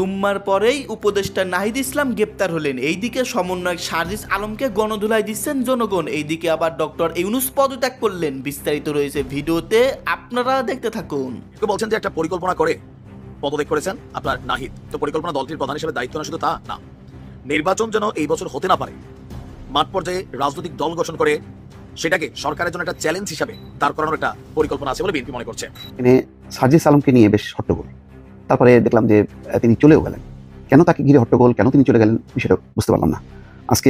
জুম্মার পরেই উপদেষ্টা নাহিদ ইসলাম গ্রেপ্তার হলেন। এইদিকে সমন্বয়ক সার্জিস আলমকে গণধুলাই দিচ্ছেন জনগণ, এইদিকে আবার ডক্টর ইউনূস পদত্যাগ করলেন। বিস্তারিত রয়েছে ভিডিওতে, আপনারা দেখতে থাকুন। বলছেন যে একটা পরিকল্পনা করে পদত্যাগ করেছেন আপনার নাহিদ। তো পরিকল্পনা দলটির প্রধান হিসেবে দায়িত্ব না শুধু তা না, নির্বাচন যেন এই বছর হতে না পারে, মাঠ পর্যায়ে রাজনৈতিক দল গঠন করে সেটাকে সরকারের জন্য একটা চ্যালেঞ্জ হিসাবে দাঁড় করানোর একটা পরিকল্পনা আছে বলে বিএনপি মনে করছে। সার্জিস আলমকে নিয়ে বেশ হট্টগোল, তারপরে দেখলাম যে তিনি চলেও গেলেন। কেন তাকে ঘিরে হট্টগোল, কেন তিনি চলে গেলেন, বিষয়টা বুঝতে পারলাম না। আজকে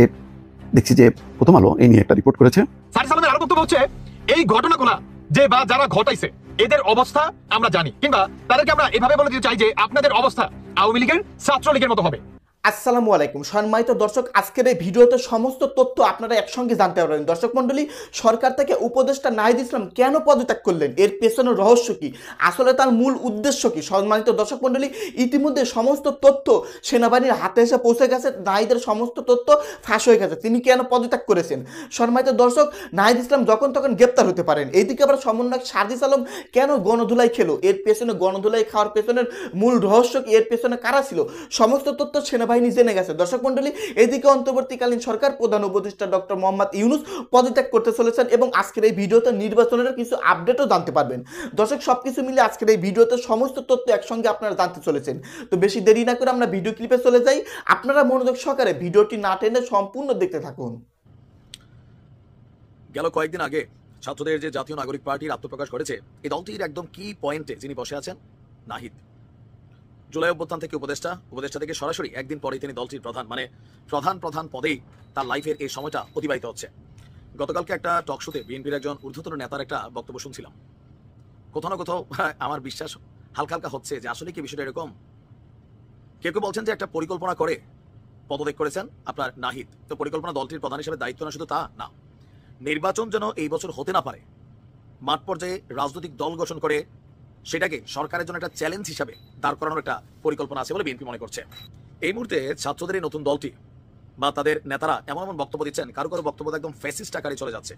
দেখছি যে প্রথম আলো এই নিয়ে একটা রিপোর্ট করেছে। সার্জিস আলমের আরো বক্তব্য হচ্ছে, এই ঘটনাগুলো যে বা যারা ঘটাইছে এদের অবস্থা আমরা জানি, কিংবা তাদেরকে আমরা এভাবে বলে দিতে চাই যে আপনাদের অবস্থা আওয়ামী লীগের ছাত্রলীগের মতো হবে। আসসালামু আলাইকুম সম্মানিত দর্শক, আজকের এই ভিডিওতে সমস্ত তথ্য আপনারা একসঙ্গে জানতে পারবেন। দর্শক মণ্ডলী, সরকার থেকে উপদেষ্টা নাহিদ ইসলাম কেন পদত্যাগ করলেন, এর পেছনের রহস্য কি, আসলে তার মূল উদ্দেশ্য কি। সম্মানিত দর্শক মণ্ডলী, ইতিমধ্যে সমস্ত তথ্য সেনাবাহিনীর হাতে এসে পৌঁছে গেছে। নাহিদের সমস্ত তথ্য ফাঁস হয়ে গেছে, তিনি কেন পদত্যাগ করেছেন। সম্মানিত দর্শক, নাহিদ ইসলাম যখন তখন গ্রেপ্তার হতে পারেন। এইদিকে আবার সমন্বয়ক সার্জিস আলম কেন গণধুলাই খেলো, এর পেছনে গণধুলাই খাওয়ার পেছনের মূল রহস্য কি, এর পেছনে কারা ছিল, সমস্ত তথ্য সেনাবাহিনী জেনে গেছে। দর্শক মণ্ডলী, এদিকে অন্তর্বর্তীকালীন সরকার প্রধান উপদেষ্টা ডক্টর মোহাম্মদ ইউনূস পদত্যাগ করতে চলেছেন এবং আজকের এই ভিডিওতে নির্বাচনের কিছু আপডেটও জানতে পারবেন। দর্শক, সবকিছু মিলে আজকের এই ভিডিওতে সমস্ত তথ্য একসঙ্গে আপনারা জানতে চলেছেন। তো বেশি দেরি না করে আমরা ভিডিও ক্লিপে চলে যাই। আপনারা মনোযোগ সহকারে ভিডিওটি না টেনে সম্পূর্ণ দেখতে থাকুন। গেল কয়েকদিন আগে ছাত্রদের যে জাতীয় নাগরিক পার্টির আত্মপ্রকাশ করেছে, এই দলটির একদম কি পয়েন্টে যিনি বসে আছেন নাহিদ। জুলাই অভ্যুত্থান থেকে উপদেষ্টা থেকে সরাসরি একদিন পরেই তিনি দলটির প্রধান, মানে প্রধান পদেই তার লাইফের এই সময়টা অতিবাহিত হচ্ছে। গতকালকে একটা টক শোতে বিএনপির একজন ঊর্ধ্বতন নেতার একটা বক্তব্য শুনছিলাম। কোথাও না কোথাও আমার বিশ্বাস হালকা হালকা হচ্ছে যে আসলে কি বিষয়টা এরকম। কেউ কেউ বলছেন যে একটা পরিকল্পনা করে পদত্যাগ করেছেন আপনার নাহিদ। তো পরিকল্পনা দলটির প্রধান হিসেবে দায়িত্ব না শুধু তা না, নির্বাচন যেন এই বছর হতে না পারে, মাঠ পর্যায়ে রাজনৈতিক দল গঠন করে সেটাকে সরকারের জন্য একটা চ্যালেঞ্জ হিসাবে দাঁড় করানোর একটা পরিকল্পনা আছে বলে বিএনপি মনে করছে। এই মুহূর্তে ছাত্রদের এই নতুন দলটি বা তাদের নেতারা এমন এমন বক্তব্য দিচ্ছেন, কারো কারো বক্তব্য একদম ফ্যাসিস্ট আকারে চলে যাচ্ছে।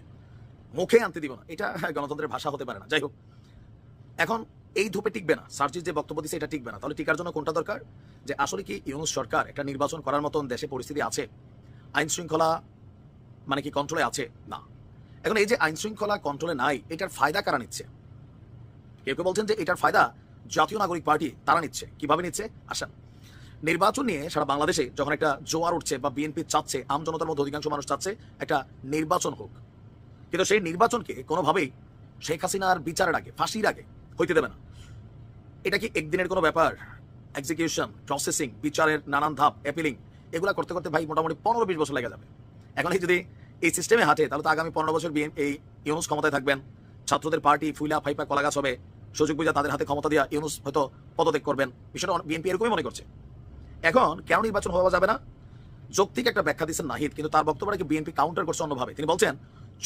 মুখে আনতে দিব না, এটা গণতন্ত্রের ভাষা হতে পারে না। যাই হোক, এখন এই ধূপে টিকবে না। সার্জিস যে বক্তব্য দিচ্ছে এটা টিকবে না। তাহলে টিকার জন্য কোনটা দরকার, যে আসলে কি ইউনূস সরকার একটা নির্বাচন করার মতন দেশে পরিস্থিতি আছে, আইন শৃঙ্খলা মানে কি কন্ট্রোলে আছে না। এখন এই যে আইন শৃঙ্খলা কন্ট্রোলে নাই, এটার ফায়দা কারা নিচ্ছে। কেউ কেউ বলছেন যে এটার ফায়দা জাতীয় নাগরিক পার্টি তারা নিচ্ছে। কিভাবে নিচ্ছে আসেন। নির্বাচন নিয়ে সারা বাংলাদেশে যখন একটা জোয়ার উঠছে বা বিএনপি চাচ্ছে, আম জনতার মধ্যে অধিকাংশ মানুষ চাচ্ছে একটা নির্বাচন হোক, কিন্তু সেই নির্বাচনকে কোনোভাবেই শেখ হাসিনার বিচারের আগে, ফাঁসির আগে হইতে দেবে না। এটা কি একদিনের কোনো ব্যাপার? এক্সিকিউশন, প্রসেসিং, বিচারের নানান ধাপ, অ্যাপিলিং, এগুলা করতে করতে ভাই মোটামুটি 15-20 বছর লেগে যাবে। এখন এই যদি এই সিস্টেমে হাঁটে, তাহলে তো আগামী 15 বছর এই ইউনূস ক্ষমতায় থাকবেন। ছাত্রদের পার্টি ফুইলা ফাইপা কলাগাছ হবে, সুযোগ বুঝা তাদের হাতে ক্ষমতা দিয়া ইউনূস হয়তো পদত্যাগ করবেন। বিষয়টা বিএনপি এরকমই মনে করছে। এখন কেন নির্বাচন হওয়া যাবে না, যৌক্তিক একটা ব্যাখ্যা দিচ্ছেন নাহিদ, কিন্তু তার বক্তব্যটাকে বিএনপি কাউন্টার করছে অন্যভাবে। তিনি বলছেন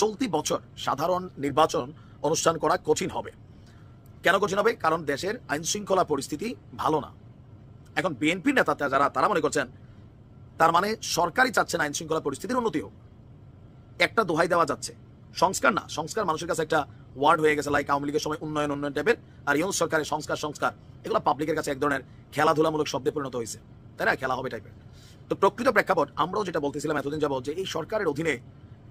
চলতি বছর সাধারণ নির্বাচন অনুষ্ঠান করা কঠিন হবে। কেন কঠিন হবে? কারণ দেশের আইন শৃঙ্খলা পরিস্থিতি ভালো না। এখন বিএনপির নেতা যারা, তারা মনে করছেন তার মানে সরকারই চাচ্ছেন আইন শৃঙ্খলা পরিস্থিতির উন্নতি হোক। একটা দোহাই দেওয়া যাচ্ছে, সংস্কার না। সংস্কার মানুষের কাছে একটা ওয়ার্ড হয়ে গেছে, লাইক আওয়ামী লীগের সময় উন্নয়ন টাইপের। আর ইউনূস সরকারের সংস্কার এগুলো পাবলিকের কাছে এক ধরনের খেলাধুলামূলক শব্দে পরিণত হয়েছে, তাই না? খেলা হবে টাইপের। তো প্রকৃত প্রেক্ষাপট আমরাও যেটা বলতেছিলাম এতদিন যাবত, যে এই সরকারের অধীনে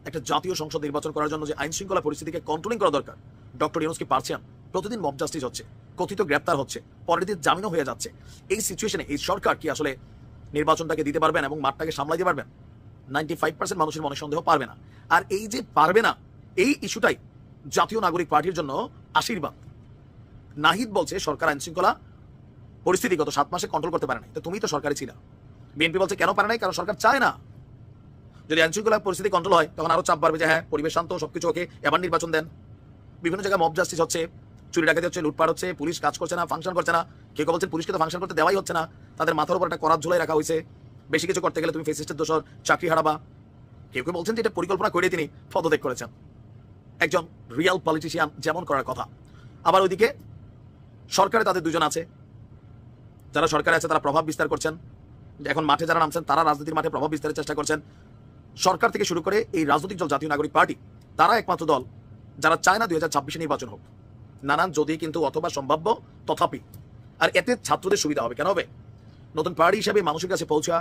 একটা জাতীয় সংসদ নির্বাচন করার জন্য যে আইন শৃঙ্খলা পরিস্থিতিকে কন্ট্রোলিং করা দরকার, ডক্টর ইউনূস কি পারছেন? প্রতিদিন মব জাস্টিস হচ্ছে, কথিত গ্রেপ্তার হচ্ছে, পরের দিন জামিনও হয়ে যাচ্ছে। এই সিচুয়েশনে এই সরকার কি আসলে নির্বাচনটাকে দিতে পারবেন এবং মাঠটাকে সামলাইতে পারবেন? 95% মানুষের মনে সন্দেহ পারবে না। আর এই যে পারবে না, এই ইস্যুটাই জাতীয় নাগরিক পার্টির জন্য আশীর্বাদ। নাহিদ বলছে সরকার আইন শৃঙ্খলা পরিস্থিতি গত 7 মাসে কন্ট্রোল করতে পারে নাই। তো তুমি তো সরকারে ছিল। বিএনপি বলছে কেন পারে নাই? কারণ সরকার চায় না। যদি আইন শৃঙ্খলা পরিস্থিতি কন্ট্রোল হয়, তখন আরো চাপ বাড়বে যে হ্যাঁ পরিবেশ শান্ত, সবকিছু ওকে, এবার নির্বাচন দেন। বিভিন্ন জায়গায় মব জাস্টিস হচ্ছে, চুরি ডাকাতি হচ্ছে, লুটপাট হচ্ছে, পুলিশ কাজ করছে না, ফাংশন করছে না। কেউ কেউ বলছেন পুলিশকে তো ফাংশন করতে দেওয়াই হচ্ছে না, তাদের মাথার উপর একটা করাত ঝুলাই রাখা হয়েছে, বেশি কিছু করতে গেলে তুমি ফেসিস্টের দোষর, চাকরি হারাবা। কেউ কেউ বলছেন যে এটা পরিকল্পনা করে তিনি পদত্যাগ করেছেন, একজন রিয়াল পলিটিশিয়ান যেমন করার কথা। আবার ওইদিকে সরকারে তাদের দুজন আছে, যারা সরকারে আছে তারা প্রভাব বিস্তার করছেন। এখন মাঠে যারা নামছেন তারা রাজনীতির মাঠে প্রভাব বিস্তারের চেষ্টা করছেন। সরকার থেকে শুরু করে এই রাজনৈতিক দল জাতীয় নাগরিক পার্টি, তারা একমাত্র দল যারা চায় না 2026 নির্বাচন হোক। নানান যদি কিন্তু অথবা সম্ভাব্য তথাপি। আর এতে ছাত্রদের সুবিধা হবে। কেন হবে? নতুন পার্টি হিসেবে মানুষের কাছে পৌঁছা,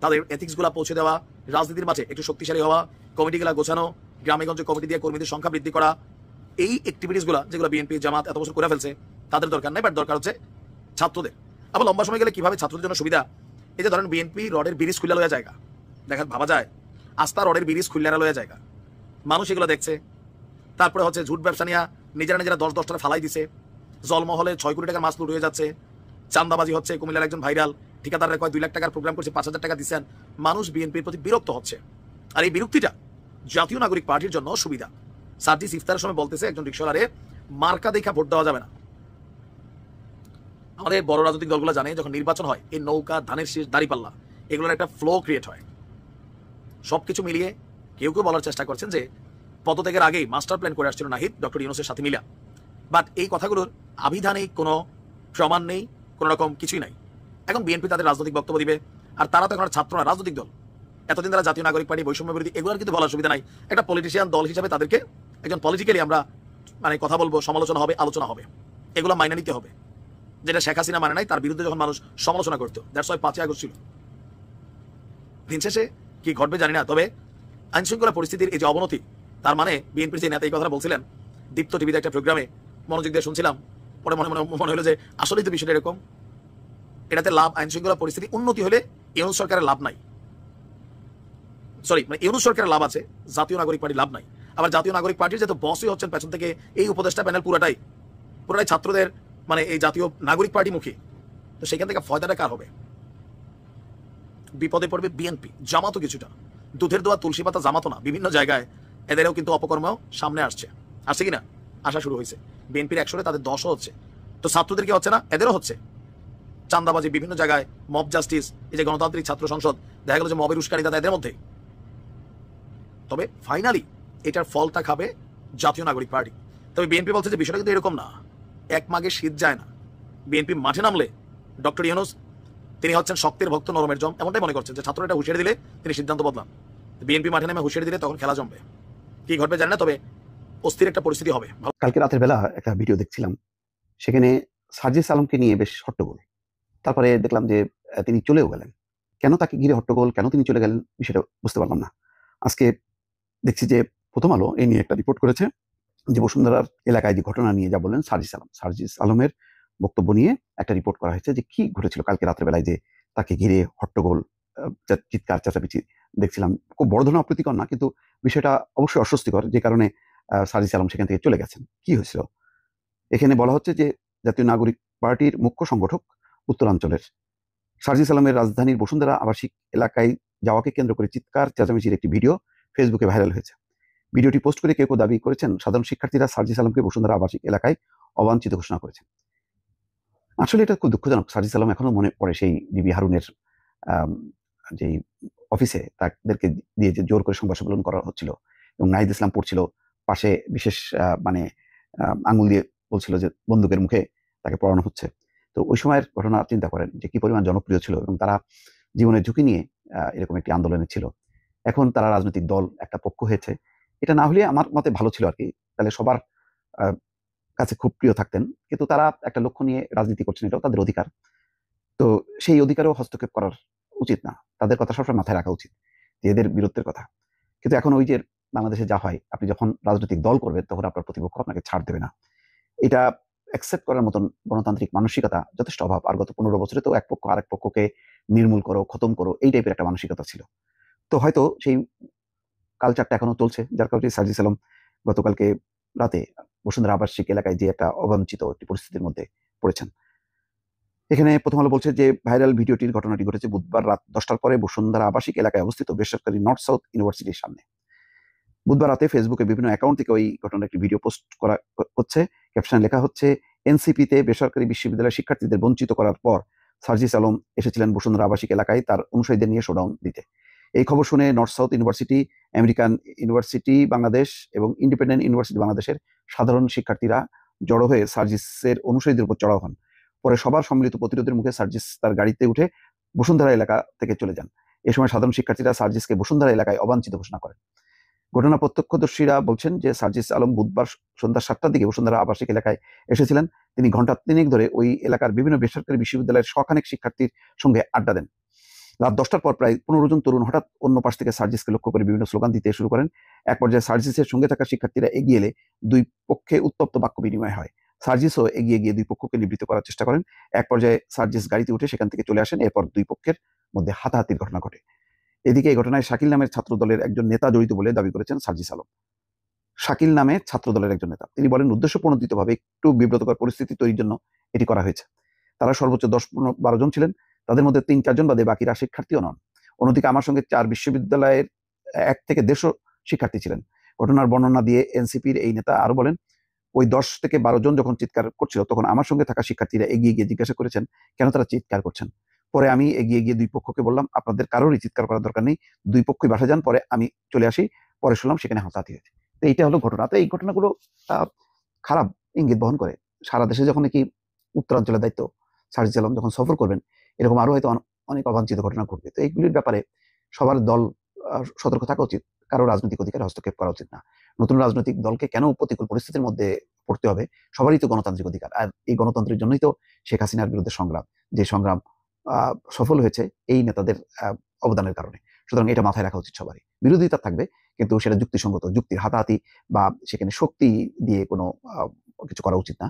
তাদের এথিক্সগুলো পৌঁছে দেওয়া, রাজনীতির মাঠে একটু শক্তিশালী হওয়া, কমিটিগুলা গোছানো, গ্রামে-গঞ্জে কমিটি দিয়ে কর্মীদের সংখ্যা বৃদ্ধি করা, এই অ্যাক্টিভিটিসগুলো যেগুলো বিএনপি জামাত এত বছর করে ফেলছে তাদের দরকার নাই, বাট দরকার হচ্ছে ছাত্রদের। আবার লম্বা সময় গেলে কিভাবে ছাত্রদের জন্য সুবিধা, এই যে ধরেন বিএনপি রডের ব্রিজ খুলে লয়া জায়গা, দেখা ভাবা যায় আস্থা রডের ব্রিজ খুললেরা লয়া জায়গা, মানুষ এগুলো দেখছে। তারপরে হচ্ছে ঝুট ব্যবসা নিয়ে নিজেরা 10 টাকা ফালাই দিছে, জলমহলে 6 কোটি টাকার মাছ লুট হয়ে যাচ্ছে, চান্দাবাজি হচ্ছে, কুমিল্লার একজন ভাইরাল ঠিকাদারের কয় 2 লাখ টাকার প্রোগ্রাম করছে, 5,000 টাকা দিচ্ছেন, মানুষ বিএনপির প্রতি বিরক্ত হচ্ছে। আর এই বিরক্তিটা জাতীয় নাগরিক পার্টির জন্য সুবিধা। সার্জিস ইফতারের সময় বলতেছে একজন রিক্সাওয়ালারে মার্কা দেখা ভোট দেওয়া যাবে না। আমাদের বড় রাজনৈতিক দলগুলো জানে যখন নির্বাচন হয় এই নৌকা, ধানের শীষ, দাঁড়িপাল্লা এগুলোর একটা ফ্লো ক্রিয়েট হয়। সবকিছু মিলিয়ে কেউ কেউ বলার চেষ্টা করছেন যে পদত্যাগের আগেই মাস্টার প্ল্যান করে আসছিল নাহিদ ডক্টর ইউনূসের সাথে মিলা, বাট এই কথাগুলোর আবিধানিক কোনো প্রমাণ নেই, কোনো রকম কিছুই নাই। এখন বিএনপি তাদের রাজনৈতিক বক্তব্য দিবে, আর তারা তো এখন ছাত্র না, রাজনৈতিক দল। এতদিন তারা জাতীয় নাগরিক পার্টি, বৈষম্য বিরোধী এগুলোর কিন্তু বলার সুবিধা নাই। একটা পলিটিশিয়ান দল হিসাবে তাদেরকে একজন পলিটিক্যালি আমরা মানে কথা বলবো, সমালোচনা হবে, আলোচনা হবে, এগুলো মাইনে নিতে হবে। যেটা শেখ হাসিনা মানে নাই, তার বিরুদ্ধে যখন মানুষ সমালোচনা করতো, দ্যাটস ওয়াই 5ই আগস্ট ছিল। দিন শেষে কি ঘটবে জানি না, তবে আইন শৃঙ্খলা পরিস্থিতির এই যে অবনতি, তার মানে বিএনপির যে নেতা এই কথাটা বলছিলেন দীপ্ত টিভিতে একটা প্রোগ্রামে মনোযোগ দিয়ে শুনছিলাম, পরে মনে হলো যে আসলেই তো বিষয়টা এরকম। এটাতে লাভ আইন শৃঙ্খলা পরিস্থিতি উন্নতি হলে ইউনূস সরকারের লাভ নাই, মানে ইউনূস সরকারের লাভ আছে, জাতীয় নাগরিক পার্টির লাভ নাই। আবার জাতীয় নাগরিক পার্টির যেহেতু বসই হচ্ছেন পেছন থেকে এই উপদেষ্টা প্যানেল পুরাটাই ছাত্রদের মানে এই জাতীয় নাগরিক পার্টি মুখী, তো সেখান থেকে ফয়দাটা কার হবে? বিপদে পড়বে বিএনপি, জামাতও কিছুটা। দুধের দোয়া তুলসী পাতা জামাতো না, বিভিন্ন জায়গায় এদেরও কিন্তু অপকর্ম সামনে আসছে কিনা আসা শুরু হয়েছে। বিএনপির 100-এ তাদের 10ও হচ্ছে, তো ছাত্রদের কি হচ্ছে না? এদেরও হচ্ছে। চান্দাবাজি বিভিন্ন জায়গায়, মব জাস্টিস, এই যে গণতান্ত্রিক ছাত্র সংসদ, দেখা গেল যে মবের উস্কানিতা এদের মধ্যে। তবে ফাইনালি এটার ফলটা খাবে জাতীয় নাগরিক পার্টি। তবে বিএনপি বলছে যে বিষয়টা কিন্তু এরকম না, এক মাগে শীত যায় না। বিএনপি মাঠে নামলে ডক্টর ইউনূস তিনি হচ্ছেন শক্তের ভক্ত, নরমের জম, এমনটাই মনে করছেন যে ছাত্ররা এটা হুঁশিয়ারি দিলে তিনি সিদ্ধান্ত বদলান। বিএনপি মাঠে নেমে হুঁশিয়ারি দিলে তখন খেলা জমবে, কি ঘটবে জানি না, তবে অস্থির একটা পরিস্থিতি হবে। কালকে রাতের বেলা একটা ভিডিও দেখছিলাম, সেখানে সার্জিস আলমকে নিয়ে বেশ হট্টগোল। তারপরে দেখলাম যে তিনি চলেও গেলেন। কেন তাকে ঘিরে হট্টগোল, কেন তিনি চলে গেলেন বিষয়টা বুঝতে পারলাম না। আজকে দেখছি যে প্রথম আলো এই নিয়ে একটা রিপোর্ট করেছে যে বসুন্ধরার এলাকায় যে ঘটনা নিয়ে যা বললেন সার্জিস আলমের বক্তব্য নিয়ে একটা রিপোর্ট করা হয়েছে যে কি ঘটেছিল কালকে রাতের বেলায়, যে তাকে ঘিরে হট্টগোল, চিৎকার চেঁচামেচি দেখছিলাম। খুব বড় ধরনের অপ্রীতিকর না, কিন্তু বিষয়টা অবশ্যই অস্বস্তিকর, যে কারণে সার্জিস আলম সেখান থেকে চলে গেছেন। কি হয়েছিল এখানে বলা হচ্ছে যে জাতীয় নাগরিক পার্টির মুখ্য সংগঠক উত্তরাঞ্চলের সার্জিস আলমের রাজধানীর বসুন্ধরা আবাসিক এলাকায় যাওয়াকে কেন্দ্র করে চিৎকার চেঁচামেচির একটি ভিডিও ফেসবুকে ভাইরাল হয়েছে। ভিডিওটি পোস্ট করে কেউ দাবি করেছেন সাধারণ শিক্ষার্থীরা সার্জিস আলমকে বসুন্ধরা আবাসিক এলাকায় অবাঞ্ছিত ঘোষণা করেছে। আসলে এটা খুব দুঃখজনক। সার্জিস আলম এখনো মনে পড়ে সেই ডিবি হারুনের যে অফিসে তাদেরকে দিয়ে যে জোর করে সংবাদ সম্মেলন করা হচ্ছিল এবং নাহিদ ইসলাম পড়ছিল পাশে, বিশেষ মানে আঙুল দিয়ে বলছিল যে বন্দুকের মুখে তাকে পড়ানো হচ্ছে। তো ওই সময়ের ঘটনা চিন্তা করেন যে কি পরিমাণ জনপ্রিয় ছিল, এবং তারা জীবনের ঝুঁকি নিয়ে এরকম একটি আন্দোলনে ছিল। এখন তারা রাজনৈতিক দল একটা পক্ষ হয়েছে, এটা না হলে আমার মতে ভালো ছিল আর কি, তাহলে সবার কাছে খুব প্রিয় থাকতেন। কিন্তু তারা একটা লক্ষ্য নিয়ে রাজনীতি করছেন, এটাও তাদের অধিকার। তো সেই অধিকারেও হস্তক্ষেপ করার উচিত না, তাদের কথা সবসময় মাথায় রাখা উচিত যে এদের বীরত্বের কথা। কিন্তু এখন ওই যে বাংলাদেশে যা হয়, আপনি যখন রাজনৈতিক দল করবেন তখন আপনার প্রতিপক্ষ আপনাকে ছাড় দেবে না, এটা অ্যাকসেপ্ট করার মতন গণতান্ত্রিক মানসিকতা যথেষ্ট অভাব। আর গত 15 বছরে তো এক পক্ষ আরেক পক্ষকে নির্মূল করো, খতম করো, এই টাইপের একটা মানসিকতা ছিল। তো হয়তো সেই কালচারটা এখনো চলছে, যার কারণে সার্জিস আলম গতকালকে রাতে বসুন্ধরা আবাসিক এলাকায় যে একটা অবাঞ্ছিত একটি পরিস্থিতির মধ্যে পড়েছেন। এখানে প্রথম আলো বলছে যে ভাইরাল ভিডিওটির ঘটনাটি ঘটেছে বুধবার রাত 10টার পরে বসুন্ধরা আবাসিক এলাকায় অবস্থিত বেসরকারি নর্থ সাউথ ইউনিভার্সিটির সামনে। বুধবার রাতে ফেসবুকে বিভিন্ন অ্যাকাউন্ট থেকে ওই ঘটনার একটি ভিডিও পোস্ট করা হচ্ছে। ক্যাপশনে লেখা হচ্ছে, এনসিপিতে বেসরকারি বিশ্ববিদ্যালয়ের শিক্ষার্থীদের বঞ্চিত করার পর সার্জিস আলম এসেছিলেন বসুন্ধরা আবাসিক এলাকায় তার অনুসারীদের নিয়ে শোডাউন দিতে। এই খবর শুনে north south university, American university Bangladesh এবং ইন্ডিপেন্ডেন্ট ইউনিভার্সিটি বাংলাদেশের সাধারণ শিক্ষার্থীরা জড়ো হয়ে সার্জিসের অনুসারীদের উপর চড়াও হন। পরে সবার সম্মিলিত প্রতিরোধের মুখে সার্জিস তার গাড়িতে উঠে বসুন্ধরা এলাকা থেকে চলে যান। এ সময় সাধারণ শিক্ষার্থীরা সার্জিসকে বসুন্ধরা এলাকায় অবাঞ্ছিত ঘোষণা করেন। ঘটনা প্রত্যক্ষদর্শীরা বলছেন যে সার্জিস আলম বুধবার সন্ধ্যা 7টার দিকে বসুন্ধরা আবাসিক এলাকায় এসেছিলেন। তিনি ঘন্টা 3 ধরে ওই এলাকার বিভিন্ন বেসরকারি বিশ্ববিদ্যালয়ের শখানেক শিক্ষার্থীর সঙ্গে আড্ডা দেন। রাত 10টার পর প্রায় 15 জন তরুণ হঠাৎ অন্য পাশ থেকে সার্জিসকে লক্ষ্য করে বিভিন্ন স্লোগান দিতে শুরু করেন। এক পর্যায়ে সার্জিসের সঙ্গে থাকা শিক্ষার্থীরা এগিয়ে এলে দুই পক্ষে উত্তপ্ত বাক্য বিনিময় হয়। সার্জিসও এগিয়ে গিয়ে দুই পক্ষকে নিবৃত্ত করার চেষ্টা করেন। এক পর্যায়ে সার্জিস গাড়িতে উঠে সেখান থেকে চলে আসেন। এরপর দুই পক্ষের মধ্যে হাতাহাতির ঘটনা ঘটে। এদিকে এই ঘটনায় শাকিল নামের ছাত্র দলের একজন নেতা জড়িত বলে দাবি করেছেন সার্জিস আলম। শাকিল নামে ছাত্র দলের একজন নেতা, তিনি বলেন উদ্দেশ্যপ্রণোদিতভাবে একটু বিব্রতকর পরিস্থিতি তৈরির জন্য এটি করা হয়েছে। তারা সর্বোচ্চ 10-12 জন ছিলেন, তাদের মধ্যে 3-4 জন বাদে বাকিরা শিক্ষার্থীও নন। অন্যদিকে আমার সঙ্গে 4 বিশ্ববিদ্যালয়ের 1 থেকে 150 শিক্ষার্থী ছিলেন। ঘটনার বর্ণনা দিয়ে এনসিপির এই নেতা আরো বলেন, ওই 10 থেকে 12 জন যখন চিৎকার করছিল তখন আমার সঙ্গে থাকা শিক্ষার্থীরা এগিয়ে গিয়ে জিজ্ঞাসা করেছেন কেন তারা চিৎকার করছেন। পরে আমি এগিয়ে গিয়ে দুই পক্ষকে বললাম, আপনাদের কারোরই চিৎকার করার দরকার নেই, দুই পক্ষই বাসা যান। পরে আমি চলে আসি, পরে শুনলাম সেখানে হাতাহাতি হয়েছে। তো এইটা হলো ঘটনা। তো এই ঘটনাগুলো খারাপ ইঙ্গিত বহন করে। সারা দেশে যখন নাকি উত্তরাঞ্চলের দায়িত্ব সার্জিস আলম যখন সফর করবেন, এরকম আরো হয়তো অনেক অবাঞ্ছিত ঘটনা ঘটবে। তো এইগুলির ব্যাপারে সবার দল সতর্ক থাকা উচিত, কারো রাজনৈতিক অধিকারে হস্তক্ষেপ করা উচিত না। নতুন রাজনৈতিক দলকে কেন প্রতিকূল পরিস্থিতির মধ্যে পড়তে হবে? সবারই তো গণতান্ত্রিক অধিকার, আর এই গণতন্ত্রের জন্যই তো শেখ হাসিনার বিরুদ্ধে সংগ্রাম, যে সংগ্রাম সফল হয়েছে এই নেতাদের অবদানের কারণে। সুতরাং এটা মাথায় রাখা উচিত সবারই। বিরোধিতা থাকবে, কিন্তু সেটা যুক্তিসঙ্গত, যুক্তির হাতাহাতি বা সেখানে শক্তি দিয়ে কোনো কিছু করা উচিত না।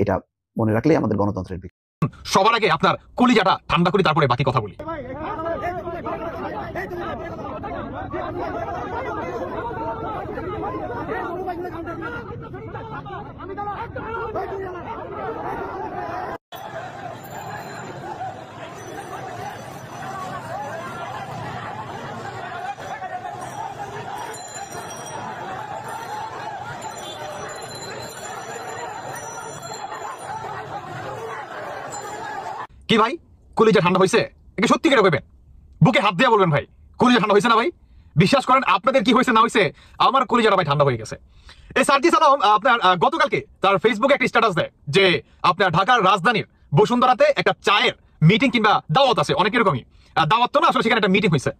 এটা মনে রাখলেই আমাদের গণতন্ত্রের দিক। সবার আগে আপনার কলিজাটা ঠান্ডা করি, তারপরে বাকি কথা বলি। কি ভাই, কলিজা ঠান্ডা হয়েছে? একে সত্যি করে কইবেন, বুকে হাত দিয়ে বলবেন ভাই কলিজা ঠান্ডা হয়েছে না ভাই? বিশ্বাস করেন আপনাদের কি হয়েছে না হয়েছে, আমার কলিজাটা ভাই ঠান্ডা হয়ে গেছে। এই সার্জিস আলম আপনার গতকালকে তার ফেসবুকে একটা স্ট্যাটাস দেয় যে আপনার ঢাকার রাজধানীর বসুন্ধরাতে একটা চায়ের মিটিং কিংবা দাওয়াত আছে, অনেক এরকমই দাওয়াত তো না, আসলে সেখানে একটা মিটিং হয়েছে।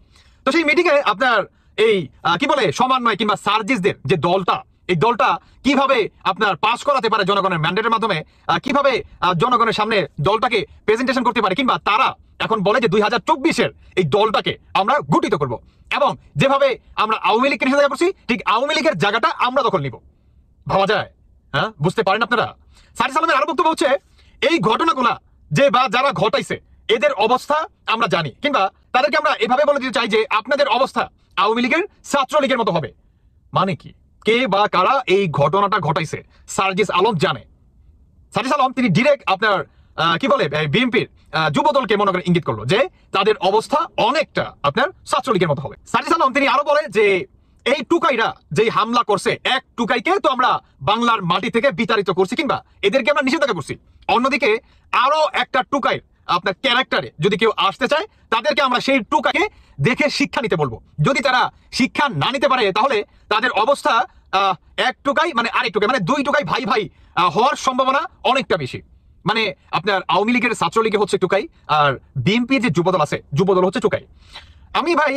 তো সেই মিটিং এ আপনার এই কি বলে সমন্বয় কিংবা সার্জিসদের যে দলটা, এই দলটা কিভাবে আপনার পাস করাতে পারে জনগণের ম্যান্ডেটের মাধ্যমে, কিভাবে জনগণের সামনে দলটাকে প্রেজেন্টেশন করতে পারে, কিংবা তারা এখন বলে যে 2024-এর এই দলটাকে আমরা গঠিত করব, এবং যেভাবে আমরা আওয়ামী লীগকে নিষেধাজ্ঞা করছি ঠিক আওয়ামী লীগের জায়গাটা আমরা দখল নিব। ভাবা যায়? হ্যাঁ, বুঝতে পারেন আপনারা? সার্জিস আলমের আরো বক্তব্য হচ্ছে এই ঘটনাগুলা যে বা যারা ঘটাইছে এদের অবস্থা আমরা জানি, কিংবা তাদেরকে আমরা এভাবে বলে দিতে চাই যে আপনাদের অবস্থা আওয়ামী লীগের ছাত্রলীগের মতো হবে। মানে কি, কে বা কারা এই ঘটনাটা ঘটাইছে সার্জিস আলম জানে। সার্জিস আলম তিনি ডিরেক্ট আপনার কি বলে বিএনপির যুব দলকে মনে করে ইঙ্গিত করলো যে তাদের অবস্থা অনেকটা আপনার ছাত্রলীগের মতো হবে। সার্জিস আলম তিনি আরো বলে যে এই টুকাইরা যেই হামলা করছে, এক টুকাইকে তো আমরা বাংলার মাটি থেকে বিতাড়িত করছি, কিংবা এদেরকে আমরা নিষেধাজ্ঞা করছি। অন্যদিকে আরো একটা টুকাই আপনার ক্যারেক্টারে যদি কেউ আসতে চায়, তাদেরকে আমরা সেই টুকাকে দেখে শিক্ষা নিতে বলবো। যদি তারা শিক্ষা না নিতে পারে, তাহলে তাদের অবস্থা এক টুকাই মানে আরেক টুকাই মানে দুই টুকাই ভাই ভাই হওয়ার সম্ভাবনা অনেকটা বেশি। মানে আপনার আওয়ামী লীগের ছাত্রলীগে হচ্ছে টুকাই, আর বিএনপির যে যুবদল আছে যুবদল হচ্ছে টুকাই। আমি ভাই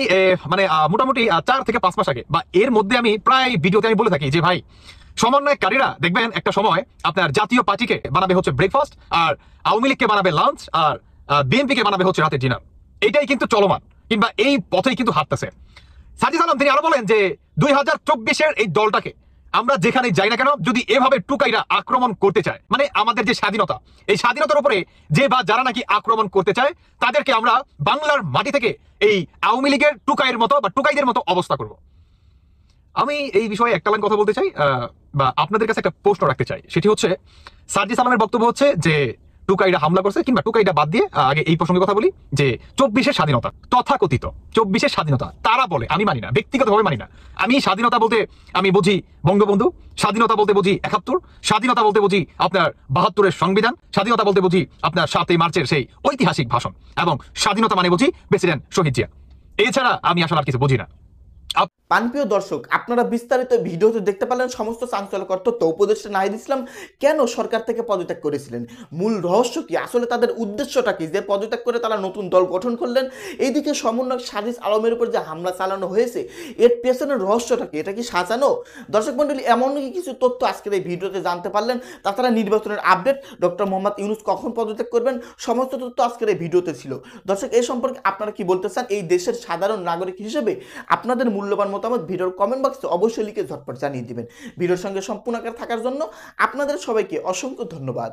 মানে মোটামুটি 4 থেকে 5 মাস আগে বা এর মধ্যে আমি প্রায় ভিডিওতে আমি বলে থাকি যে ভাই সমন্বয়কারীরা দেখবেন একটা সময় আপনার জাতীয় পার্টিকে বানাবে হচ্ছে ব্রেকফাস্ট, আর আওয়ামী লীগকে বানাবে লাঞ্চ, আর বিএনপিকে বানাবে হচ্ছে রাতের ডিনার। এইটাই কিন্তু চলমান, কিংবা এই পথেই কিন্তু হাঁটতেছে। সার্জিস আলম তিনি আরো বলেন যে 2024-এর এই দলটাকে আমরা যেখানে যাই না কেন, যদি এভাবে টুকাইরা আক্রমণ করতে চায়, মানে আমাদের যে স্বাধীনতা, এই স্বাধীনতার উপরে যে বা যারা নাকি আক্রমণ করতে চায়, তাদেরকে আমরা বাংলার মাটি থেকে এই আওয়ামী লীগের টুকাইয়ের মতো বা টুকাইদের মতো অবস্থা করব। আমি এই বিষয়ে একটা লাইন কথা বলতে চাই, বা আপনাদের কাছে একটা প্রশ্ন রাখতে চাই। সেটি হচ্ছে সার্জিস আলমের বক্তব্য হচ্ছে যে টুকাইরা হামলা করছে, কিংবা টুকাইটা বাদ দিয়ে আগে এই প্রসঙ্গে কথা বলি যে 24-এর স্বাধীনতা, তথাকথিত 24-এর স্বাধীনতা তারা বলে, আমি মানি না, ব্যক্তিগতভাবে মানি না। আমি স্বাধীনতা বলতে আমি বুঝি বঙ্গবন্ধু, স্বাধীনতা বলতে বুঝি 71, স্বাধীনতা বলতে বুঝি আপনার 72-এর সংবিধান, স্বাধীনতা বলতে বুঝি আপনার 7 মার্চের সেই ঐতিহাসিক ভাষণ, এবং স্বাধীনতা মানে বুঝি প্রেসিডেন্ট শহীদ জিয়া। এছাড়া আমি আসলে আর কিছু বুঝি না। প্রিয় দর্শক, আপনারা বিস্তারিত ভিডিওতে দেখতে পারলেন সমস্ত চাঞ্চল্যকর তথ্য। উপদেষ্টা নাহিদ ইসলাম কেন সরকার থেকে পদত্যাগ করেছিলেন, মূল রহস্য কি, আসলে তাদের উদ্দেশ্যটা কি যে পদত্যাগ করে তারা নতুন দল গঠন করলেন, এইদিকে সমন্বয়ক সাজিস আলমের উপর যে হামলা চালানো হয়েছে এর পেছনের রহস্যটা কি, এটা কি সাজানো? দর্শক মণ্ডলী, এমন কিছু তথ্য আজকের এই ভিডিওতে জানতে পারলেন। তাছাড়া নির্বাচনের আপডেট, ডক্টর মোহাম্মদ ইউনূস কখন পদত্যাগ করবেন, সমস্ত তথ্য আজকের এই ভিডিওতে ছিল। দর্শক, এই সম্পর্কে আপনারা কি বলতে চান? এই দেশের সাধারণ নাগরিক হিসেবে আপনাদের মূল্যবান মতামত ভিডিওর কমেন্ট বক্সে অবশ্যই লিখে ঝটপট জানিয়ে দিবেন। ভিডিওর সঙ্গে সম্পূর্ণ আকারে থাকার জন্য আপনাদের সবাইকে অসংখ্য ধন্যবাদ।